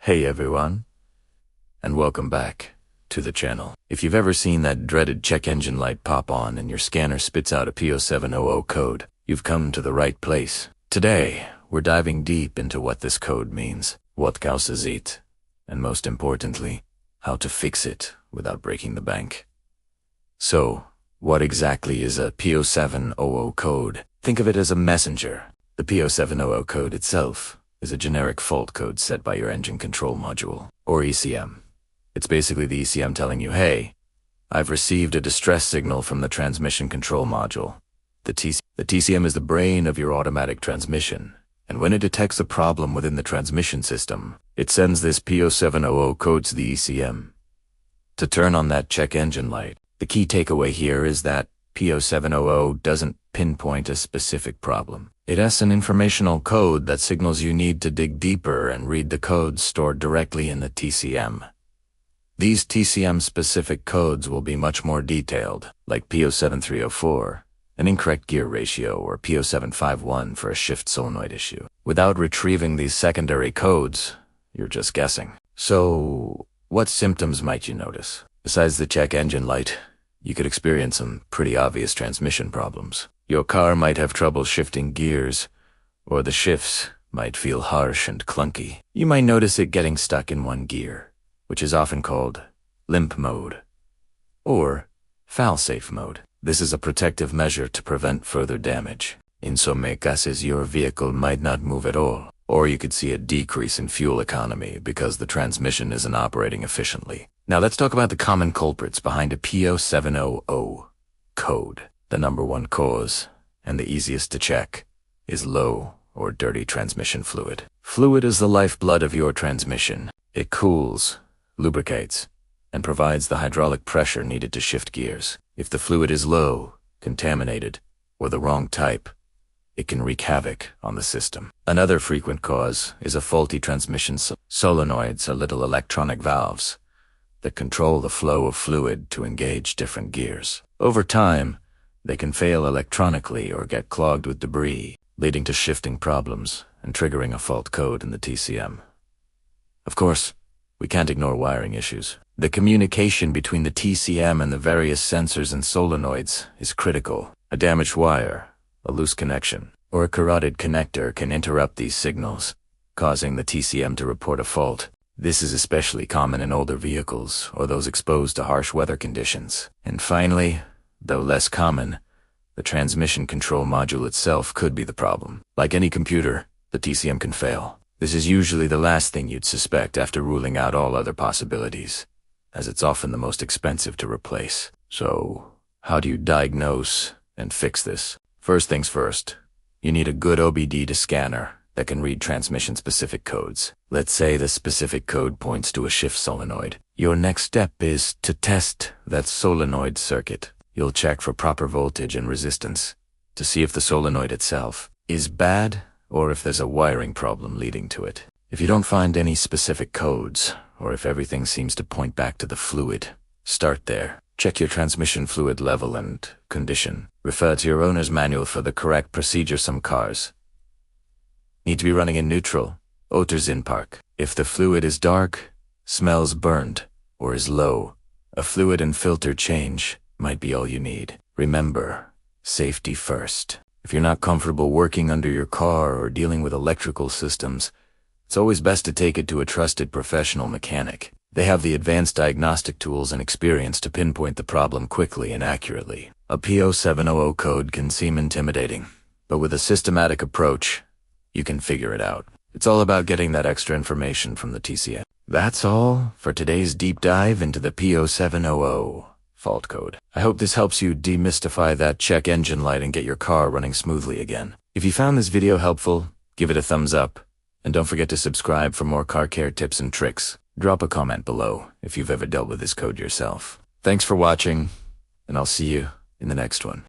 Hey everyone, and welcome back to the channel. If you've ever seen that dreaded check engine light pop on and your scanner spits out a P0700 code, you've come to the right place. Today, we're diving deep into what this code means, what causes it, and most importantly, how to fix it without breaking the bank. So, what exactly is a P0700 code? Think of it as a messenger. The P0700 code itself is a generic fault code set by your engine control module, or ECM. It's basically the ECM telling you, hey, I've received a distress signal from the transmission control module. The TCM is the brain of your automatic transmission, and when it detects a problem within the transmission system, it sends this P0700 code to the ECM to turn on that check engine light. The key takeaway here is that P0700 doesn't pinpoint a specific problem. It has an informational code that signals you need to dig deeper and read the codes stored directly in the TCM. These TCM-specific codes will be much more detailed, like P07304, an incorrect gear ratio, or P0751 for a shift solenoid issue. Without retrieving these secondary codes, you're just guessing. So, what symptoms might you notice? Besides the check engine light, you could experience some pretty obvious transmission problems. Your car might have trouble shifting gears, or the shifts might feel harsh and clunky. You might notice it getting stuck in one gear, which is often called limp mode, or fail-safe mode. This is a protective measure to prevent further damage. In some cases, your vehicle might not move at all, or you could see a decrease in fuel economy because the transmission isn't operating efficiently. Now let's talk about the common culprits behind a P0700 code. The number one cause, and the easiest to check, is low or dirty transmission fluid. Fluid is the lifeblood of your transmission. It cools, lubricates, and provides the hydraulic pressure needed to shift gears. If the fluid is low, contaminated, or the wrong type, it can wreak havoc on the system. Another frequent cause is a faulty transmission. Solenoids are little electronic valves that control the flow of fluid to engage different gears. Over time, they can fail electronically or get clogged with debris, leading to shifting problems and triggering a fault code in the TCM. Of course, we can't ignore wiring issues. The communication between the TCM and the various sensors and solenoids is critical. A damaged wire, a loose connection, or a corroded connector can interrupt these signals, causing the TCM to report a fault. This is especially common in older vehicles or those exposed to harsh weather conditions. And finally, though less common, the transmission control module itself could be the problem. Like any computer, the TCM can fail. This is usually the last thing you'd suspect after ruling out all other possibilities, as it's often the most expensive to replace. So, how do you diagnose and fix this? First things first, you need a good OBD scanner that can read transmission-specific codes. Let's say the specific code points to a shift solenoid. Your next step is to test that solenoid circuit. You'll check for proper voltage and resistance to see if the solenoid itself is bad or if there's a wiring problem leading to it. If you don't find any specific codes, or if everything seems to point back to the fluid, start there. Check your transmission fluid level and condition. Refer to your owner's manual for the correct procedure. Some cars need to be running in neutral, Otters in park. If the fluid is dark, smells burnt, or is low, a fluid and filter change might be all you need. Remember, safety first. If you're not comfortable working under your car or dealing with electrical systems, it's always best to take it to a trusted professional mechanic. They have the advanced diagnostic tools and experience to pinpoint the problem quickly and accurately. A P0700 code can seem intimidating, but with a systematic approach, you can figure it out. It's all about getting that extra information from the TCM. That's all for today's deep dive into the P0700 fault code. I hope this helps you demystify that check engine light and get your car running smoothly again. If you found this video helpful, give it a thumbs up, and don't forget to subscribe for more car care tips and tricks. Drop a comment below if you've ever dealt with this code yourself. Thanks for watching, and I'll see you in the next one.